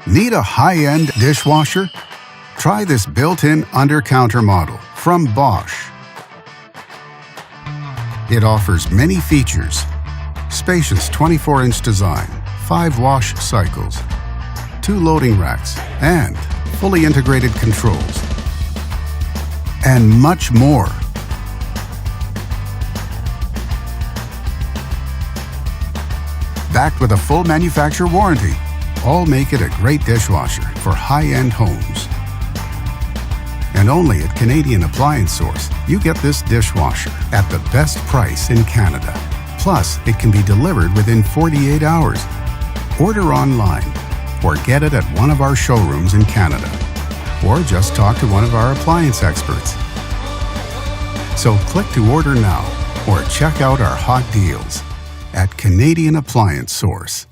Need a high-end dishwasher? Try this built-in Undercounter model from Bosch. It offers many features: spacious 24-inch design, 5 wash cycles, 2 loading racks, and fully integrated controls, and much more. Backed with a full manufacturer warranty, all make it a great dishwasher for high-end homes. And only at Canadian Appliance Source, you get this dishwasher at the best price in Canada. Plus, it can be delivered within 48 hours. Order online or get it at one of our showrooms in Canada. Or just talk to one of our appliance experts. So click to order now or check out our hot deals at Canadian Appliance Source.